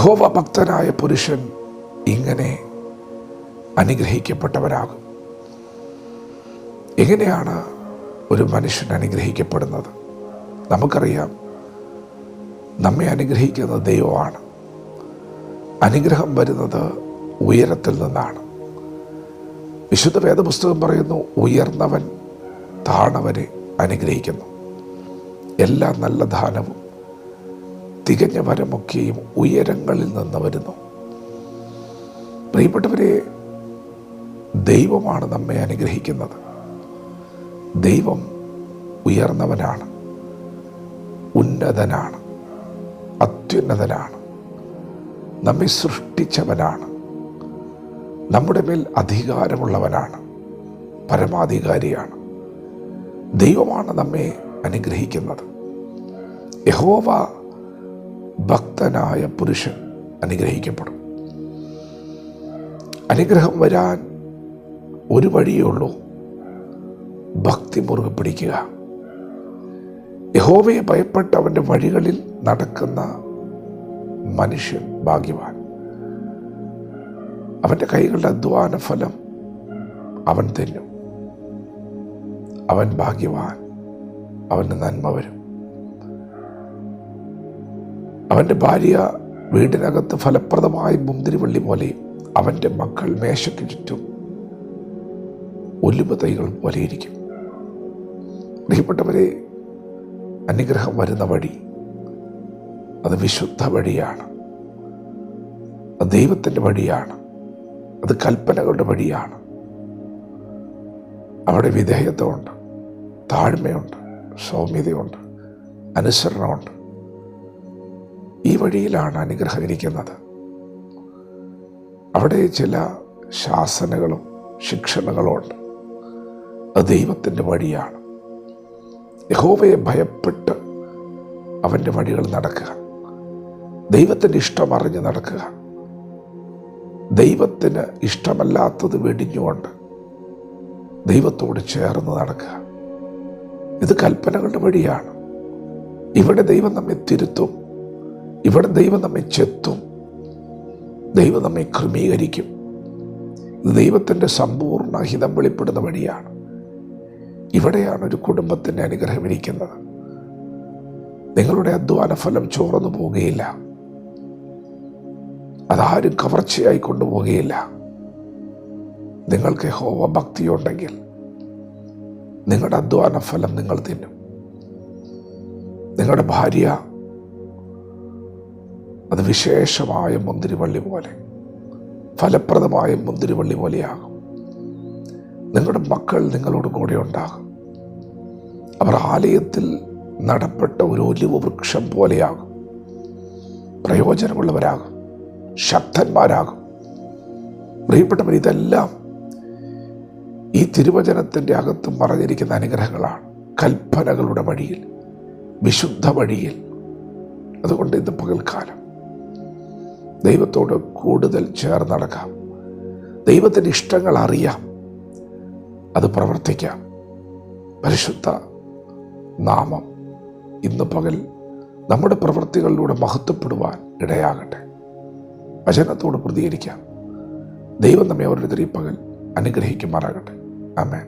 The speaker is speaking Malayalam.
യഹോവ ഭക്തനായ പുരുഷൻ ഇങ്ങനെ അനുഗ്രഹിക്കപ്പെട്ടവരാകും. എങ്ങനെയാണ് ഒരു മനുഷ്യൻ അനുഗ്രഹിക്കപ്പെടുന്നത്? നമുക്കറിയാം, നമ്മെ അനുഗ്രഹിക്കുന്നത് ദൈവമാണ്. അനുഗ്രഹം വരുന്നത് ഉയരത്തിൽ നിന്നാണ്. വിശുദ്ധ വേദപുസ്തകം പറയുന്നു, ഉയർന്നവൻ താണവരെ അനുഗ്രഹിക്കുന്നു. എല്ലാ നല്ല ദാനവും തികഞ്ഞ വരമൊക്കെയും ഉയരങ്ങളിൽ നിന്ന് വരുന്നു. പ്രിയപ്പെട്ടവരെ, ദൈവമാണ് നമ്മെ അനുഗ്രഹിക്കുന്നത്. ദൈവം ഉയർന്നവനാണ്, ഉന്നതനാണ്, അത്യുന്നതനാണ്, നമ്മെ സൃഷ്ടിച്ചവനാണ്, നമ്മുടെ മേൽ അധികാരമുള്ളവനാണ്, പരമാധികാരിയാണ്. ദൈവമാണ് നമ്മെ അനുഗ്രഹിക്കുന്നത്. യഹോവ ഭക്തനായ പുരുഷൻ അനുഗ്രഹിക്കപ്പെടും. അനുഗ്രഹം വരാൻ ഒരു വഴിയേ ഉള്ളൂ, ഭക്തി മുറുകെ പിടിക്കുക. യഹോവയെ ഭയപ്പെട്ട് അവൻ്റെ വഴികളിൽ നടക്കുന്ന മനുഷ്യൻ ഭാഗ്യവാൻ. അവൻ്റെ കൈകളുടെ അധ്വാന ഫലം അവൻ തിന്നും. അവൻ ഭാഗ്യവാൻ, അവന് നന്മ വരും. അവൻ്റെ ഭാര്യ വീടിനകത്ത് ഫലപ്രദമായ മുന്തിരിവള്ളി പോലെയും അവൻ്റെ മക്കൾ മേശയ്ക്ക് ചുറ്റും ഒലിവ് തൈകൾ പോലെയിരിക്കും. പ്രിയപ്പെട്ടവരെ, അനുഗ്രഹം വരുന്ന വഴി അത് വിശുദ്ധ വഴിയാണ്, അത് ദൈവത്തിൻ്റെ വഴിയാണ്, അത് കൽപ്പനകളുടെ വഴിയാണ്. അവിടെ വിധേയത്വമുണ്ട്, താഴ്മയുണ്ട്, സൗമ്യതയുണ്ട്, അനുസരണമുണ്ട്. ഈ വഴിയിലാണ് അനുഗ്രഹം ഇരിക്കുന്നത്. അവിടെ ചില ശാസനകളും ശിക്ഷണങ്ങളും ഉണ്ട്. അത് ദൈവത്തിൻ്റെ വഴിയാണ്. യഹോവയെ ഭയപ്പെട്ട് അവൻ്റെ വഴികൾ നടക്കുക, ദൈവത്തിൻ്റെ ഇഷ്ടം അറിഞ്ഞ് നടക്കുക, ദൈവത്തിന് ഇഷ്ടമല്ലാത്തത് വെടിഞ്ഞുകൊണ്ട് ദൈവത്തോട് ചേർന്ന് നടക്കുക. ഇത് കൽപ്പനകളുടെ വഴിയാണ്. ഇവിടെ ദൈവം നമ്മെ തിരുത്തും, ഇവിടെ ദൈവം നമ്മെ ചെത്തും, ദൈവം നമ്മെ ക്രമീകരിക്കും. ഇത് ദൈവത്തിൻ്റെ സമ്പൂർണ്ണ ഹിതം വെളിപ്പെടുന്ന വഴിയാണ്. ഇവിടെയാണ് ഒരു കുടുംബത്തിൻ്റെ അനുഗ്രഹം ഇരിക്കുന്നത്. നിങ്ങളുടെ അധ്വാന ഫലം ചോർന്നു പോവുകയില്ല, അതാരും കവർച്ചയായി കൊണ്ടുപോവുകയില്ല. നിങ്ങൾക്ക് യഹോവ ഭക്തിയുണ്ടെങ്കിൽ നിങ്ങളുടെ അധ്വാന ഫലം നിങ്ങൾ തിന്നും. നിങ്ങളുടെ ഭാര്യ അത് വിശേഷമായ മുന്തിരിവള്ളി പോലെ, ഫലപ്രദമായ മുന്തിരിവള്ളി പോലെയാകും. നിങ്ങളുടെ മക്കൾ നിങ്ങളോട് കൂടെ ഉണ്ടാകും. അവർ ആലയത്തിൽ നടപ്പെട്ട ഒരു ഒലിവ് വൃക്ഷം പോലെയാകും. പ്രയോജനമുള്ളവരാകും, ശക്തന്മാരാകും. പ്രിയപ്പെട്ടവർ, ഇതെല്ലാം ഈ തിരുവചനത്തിൻ്റെ അകത്ത് മറഞ്ഞിരിക്കുന്ന അനുഗ്രഹങ്ങളാണ്. കൽപ്പനകളുടെ വഴിയിൽ, വിശുദ്ധ വഴിയിൽ. അതുകൊണ്ട് ഇന്ന് പകൽക്കാലം ദൈവത്തോട് കൂടുതൽ ചേർന്ന് നടക്കാം. ദൈവത്തിൻ്റെ ഇഷ്ടങ്ങൾ അറിയാം, അത് പ്രവർത്തിക്കാം. പരിശുദ്ധ നാമം ഇന്ന് പകൽ നമ്മുടെ പ്രവൃത്തികളിലൂടെ മഹത്വപ്പെടുവാൻ ഇടയാകട്ടെ. വചനത്തോട് പ്രതികരിക്കാം. ദൈവം നമ്മെ ഓരോരുത്തരും ഈ പകൽ അനുഗ്രഹിക്കുമാറാകട്ടെ. ആമേൻ.